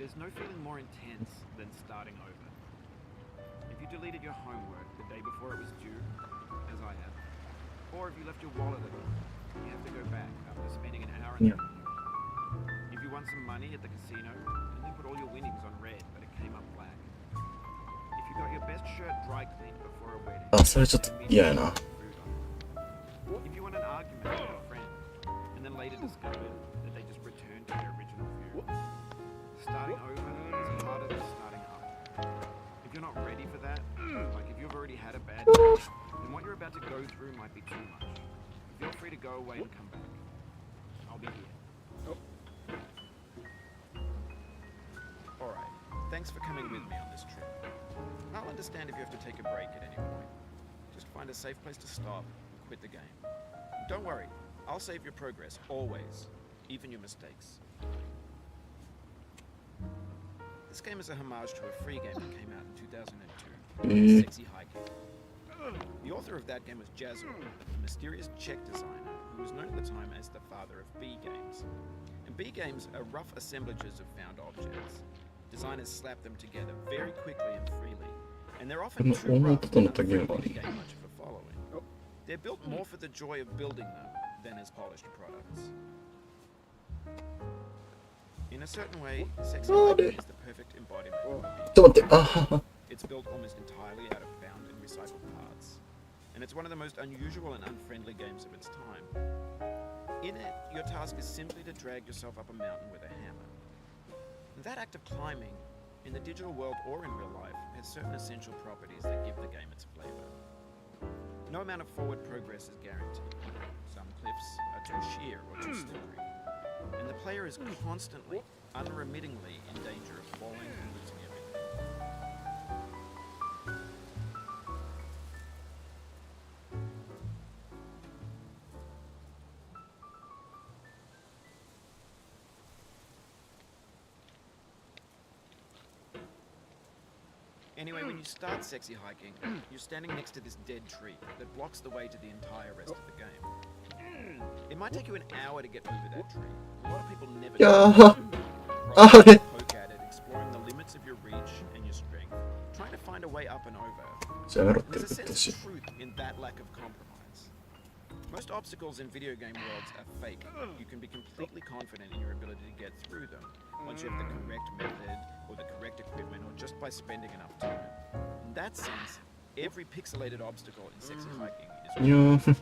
There's no feeling more intense than starting over. If you deleted your homework the day before it was due, as I have, or if you left your wallet at home, you have to go back after spending an hour in the If you won some money at the casino and then put all your winnings on red but it came up black. If you got your best shirt dry cleaned before a wedding. あ、それちょっと嫌やな。If you won an argument with a friend and then later discovered that they just returned to their original view. Starting over is harder than starting up. If you're not ready for that, like if you've already had a bad day, then what you're about to go through might be too much. Feel free to go away and come back. I'll be here. Alright, thanks for coming with me on this trip. I'll understand if you have to take a break at any point. Just find a safe place to stop and quit the game. Don't worry, I'll save your progress, always, even your mistakes. This game is a homage to a free game that came out in 2002, Sexy Hiking. The author of that game was Jazzo, a mysterious Czech designer who was known at the time as the father of B games. And B games are rough assemblages of found objects. Designers slap them together very quickly and freely, and they're often too rough to gain much of a following. They're built more for the joy of building them than as polished products. In a certain way, Sexy Hiking is the perfect embodiment of B. It's built almost entirely out of found and recycled parts, and it's one of the most unusual and unfriendly games of its time. In it, your task is simply to drag yourself up a mountain with a hammer. And that act of climbing, in the digital world or in real life, has certain essential properties that give the game its flavor. No amount of forward progress is guaranteed. Some cliffs are too sheer or too slippery, and the player is constantly, unremittingly in danger of falling and losing everything. Anyway, when you start Sexy Hiking, you're standing next to this dead tree that blocks the way to the entire rest of the game. It might take you an hour to get over that tree. A lot of people never do. Poke at it, exploring the limits of your reach and your strength, trying to find a way up and over. And there's a sense of truth in that lack of compromise. Most obstacles in video game worlds are fake. You can be completely confident in your ability to get through them once you have the correct method or the correct equipment or just by spending enough time. In that sense, every pixelated obstacle in Sexy Hiking is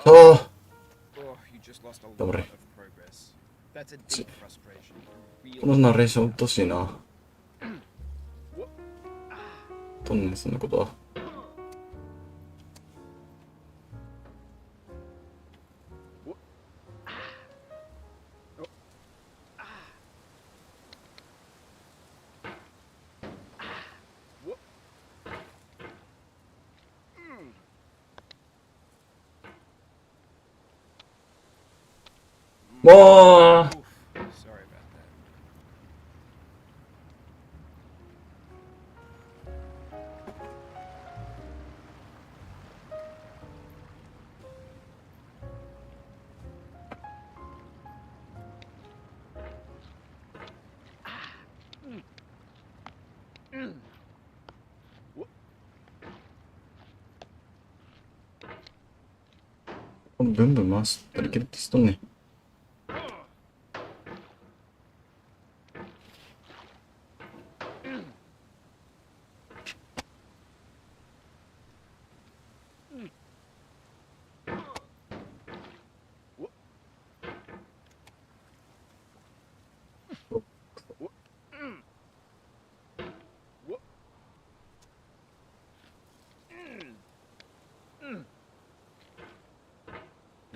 Oh, you just lost a lot of progress. That's a deep frustration. このナレーションうっとうしいな。どんなそんなことは。もう。このブンブン回したらいけるってしとんね。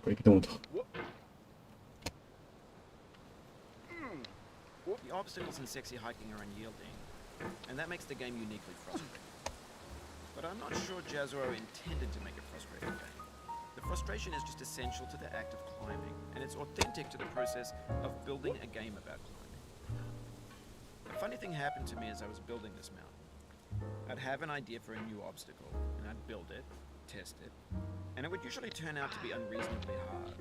これいけてもうた。The obstacles in Sexy Hiking are unyielding, and that makes the game uniquely frustrating. But I'm not sure Jazzo intended to make a frustrating game. The frustration is just essential to the act of climbing, and it's authentic to the process of building a game about climbing. A funny thing happened to me as I was building this mountain. I'd have an idea for a new obstacle, and I'd build it, test it, and it would usually turn out to be unreasonably hard.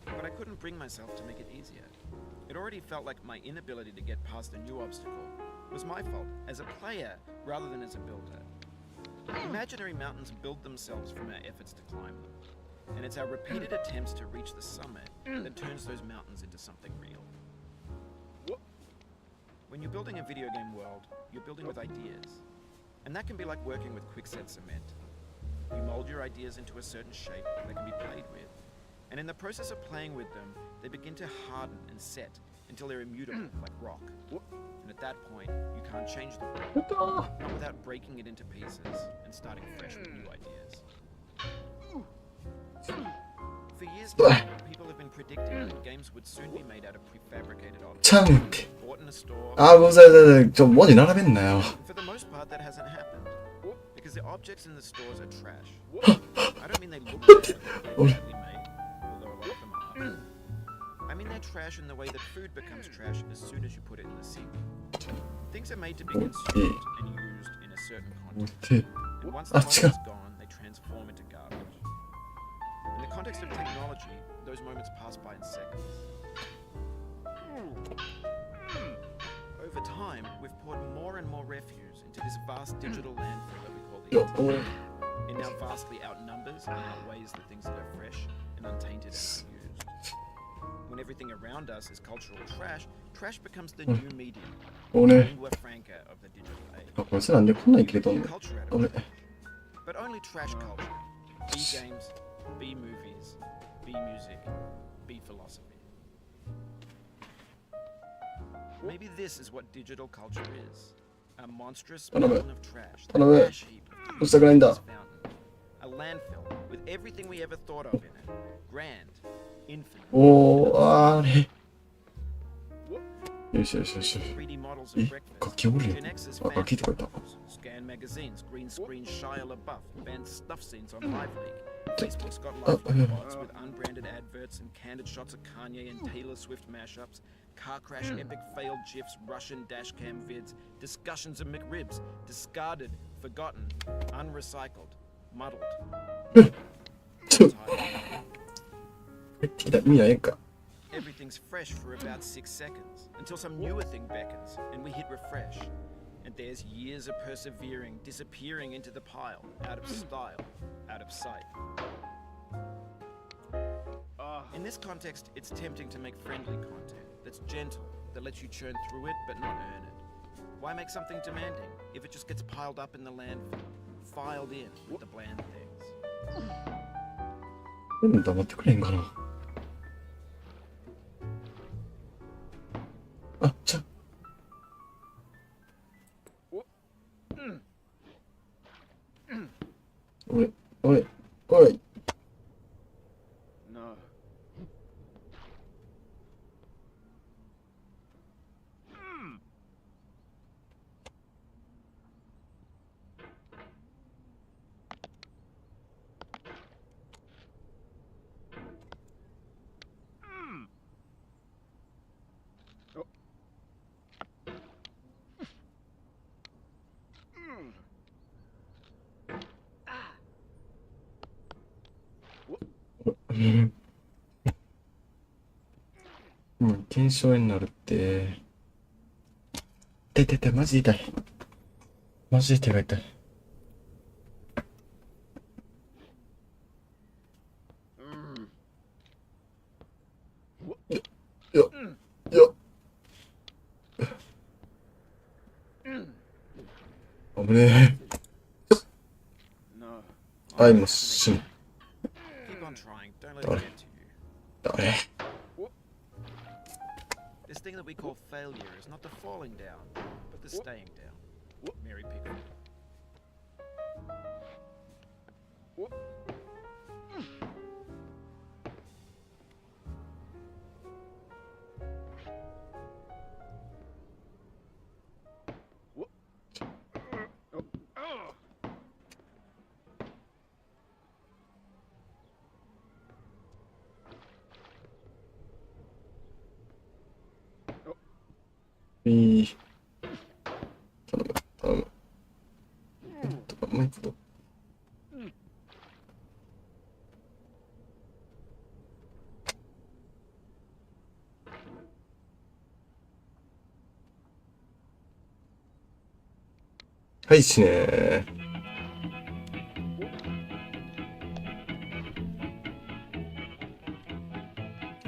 but I couldn't bring myself to make it easier. It already felt like my inability to get past a new obstacle was my fault as a player rather than as a builder. Imaginary mountains build themselves from our efforts to climb them, and it's our repeated attempts to reach the summit that turns those mountains into something real. When you're building a video game world, you're building with ideas, and that can be like working with quickset cement. You mold your ideas into a certain shape that can be played with, and in the process of playing with them, they begin to harden and set until they're immutable like rock. And at that point, you can't change the world, not without breaking it into pieces and starting fresh with new ideas. For years now, people have been predicting that games would soon be made out of prefabricated objects, 창. bought in a store. 아, 좀 머리 날아뱉나요? For the most part, that hasn't happened, because the objects in the stores are trash. I don't mean they look bad, they're badly made, although a lot of them are. I mean they're trash in the way that food becomes trash as soon as you put it in the sink. Things are made to be consumed and used in a certain context, and once the moment's gone, they transform into garbage. In the context of technology, those moments pass by in seconds. Over time, we've poured more and more refuse into this vast digital landfill that we call the internet. It now vastly outnumbers and outweighs the things that are fresh and untainted and unused. When everything around us is cultural trash, trash becomes the new medium, the 오늘 lingua franca of the digital age. 아, 벌써 안 돼. 콘나 있길래 떴네. Culture out 오늘 of trash. But only trash culture. B games, B movies, B music, B philosophy. Maybe this is what digital culture is. A monstrous mountain of trash. The 하나만 ash heap of 불사 그라인다. this fountain. A landfill with everything we ever thought of in it. Grand, infinite. 오, 아래. 열시. 3D models of 이? breakfast. 각기 올려. Gen X's 아, fan 기대가 있다. photos, scan magazines, green screen Shia LaBeouf, banned stuff scenes on Live Leak. Facebook's got lifelike bots with unbranded adverts and candid shots of Kanye and Taylor Swift mashups, car crash epic failed gifs, Russian dashcam vids, discussions of McRibs, discarded, forgotten, unrecycled, muddled. Everything's fresh for about 6 seconds, until some newer thing beckons, and we hit refresh. And there's years of persevering, disappearing into the pile, out of style, out of sight. In this context, it's tempting to make friendly content that's gentle, that lets you churn through it but not earn it. Why make something demanding if it just gets piled up in the landfill, filed in with the bland things?黙ってくれへんかな。あ、ちゃ。おい。No.腱鞘炎になるって。痛い、マジで痛い。マジで手が痛い。よ危ねえ。あ、今死ぬ。誰This thing that we call failure is not the falling down, but the staying down. Mary Pickford.頼む。うまいこと。はいしね。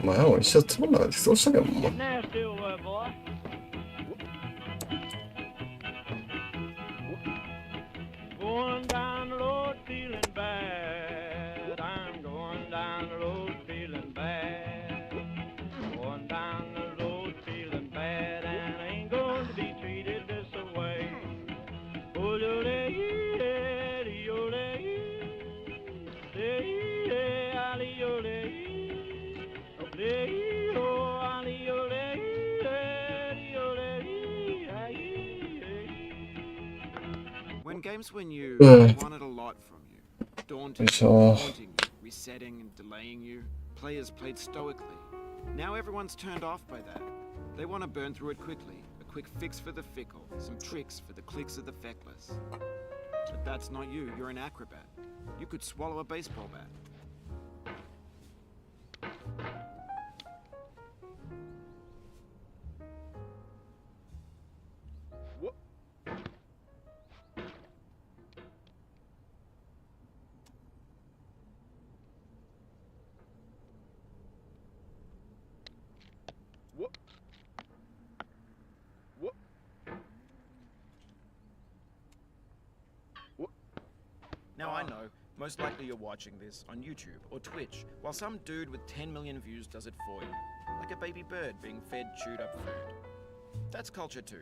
前も一緒つまんなかったそうしたけども。When games win you, Mm. they wanted a lot from you. Daunting, Sure. haunting you, resetting and delaying you. Players played stoically. Now everyone's turned off by that. They want to burn through it quickly. A quick fix for the fickle. Some tricks for the clicks of the feckless. But that's not you. You're an acrobat. You could swallow a baseball bat. Now I know, most likely you're watching this on YouTube or Twitch, while some dude with 10 million views does it for you. Like a baby bird being fed chewed up food. That's culture too.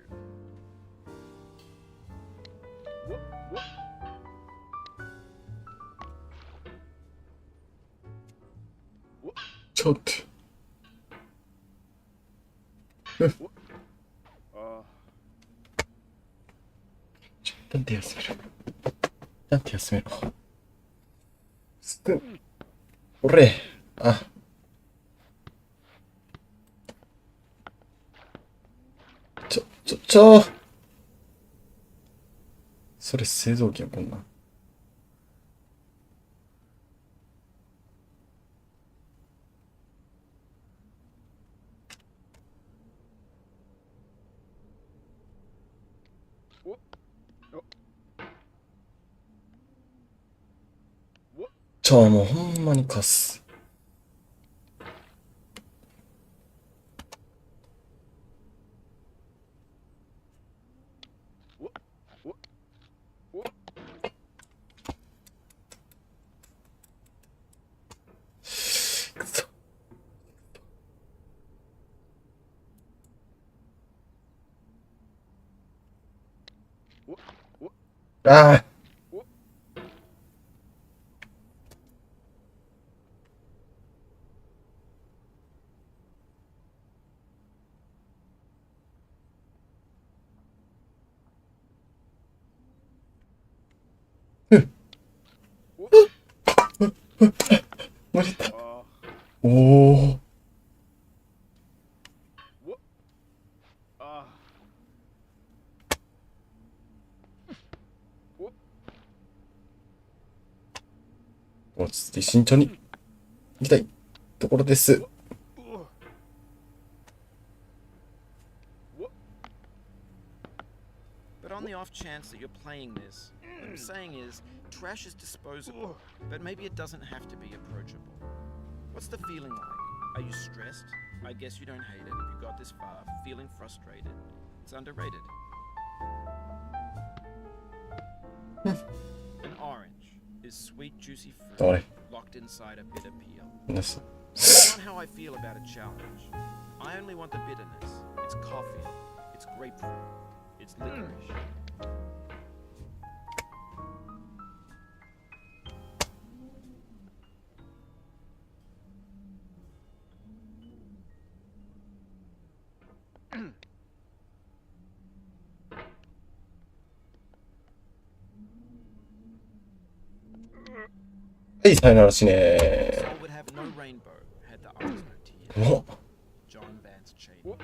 ちょっと。なんて休める。なんて休めろ。おれ。あ。それ製造機やこんなん。もうほんまにカス。ああ。漏れた。おお。落ち着いて慎重に行きたいところです。But on the off chance that you're playing this, what I'm saying is, trash is disposable, but maybe it doesn't have to be approachable. What's the feeling like? Are you stressed? I guess you don't hate it if you got this far, feeling frustrated. It's underrated. An orange is sweet, juicy fruit locked inside a bitter peel. That's not how I feel about a challenge. I only want the bitterness. It's coffee. It's grapefruit. It's licorice.はい、さよならしね Soul would have no rainbow had the eyes no tears. お John Vance Cheney.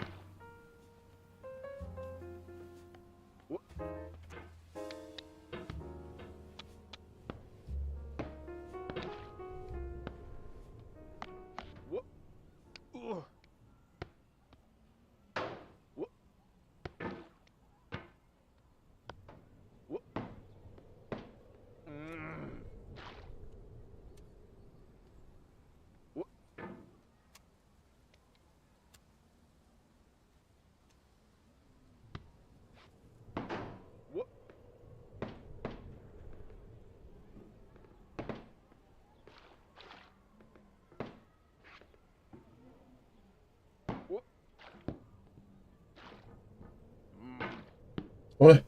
おい。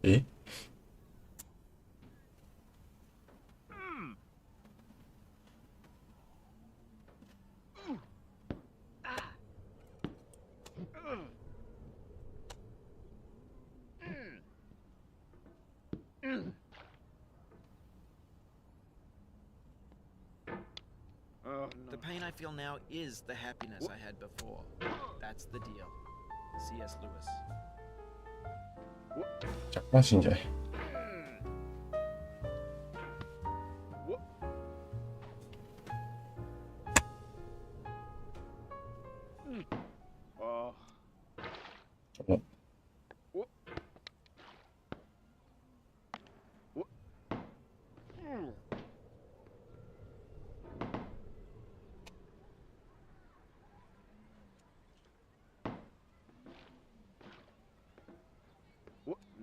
え The pain I feel now is the happiness I had before. That's the deal. C.S. Lewis. 若干死んじゃえ。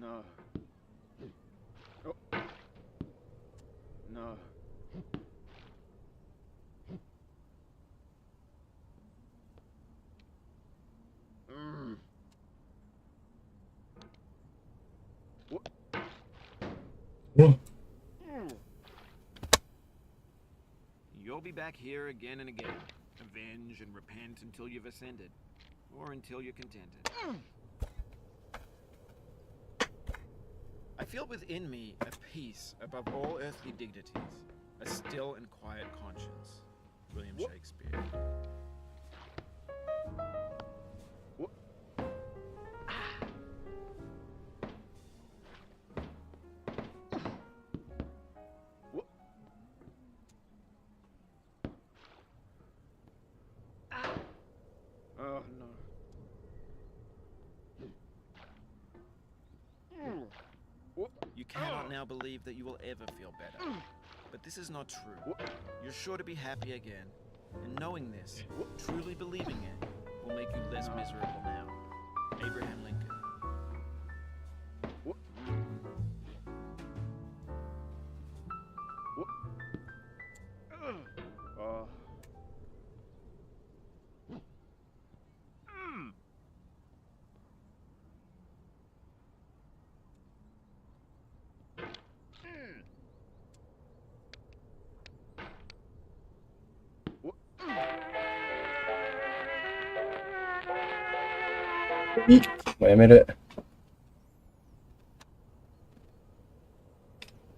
No. Oh. No. You'll be back here again and again. Avenge and repent until you've ascended. Or until you're contented. I feel within me a peace above all earthly dignities, a still and quiet conscience. William Shakespeare. Oh no. You cannot now believe that you will ever feel better. But this is not true. You're sure to be happy again. And knowing this, truly believing it, will make you less miserable now. Abraham Lincoln.もうやめる。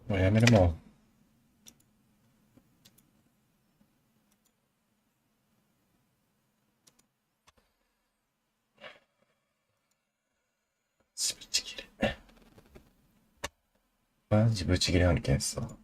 もうやめるもん。ブチ切れ。マジブチ切れ案件さ。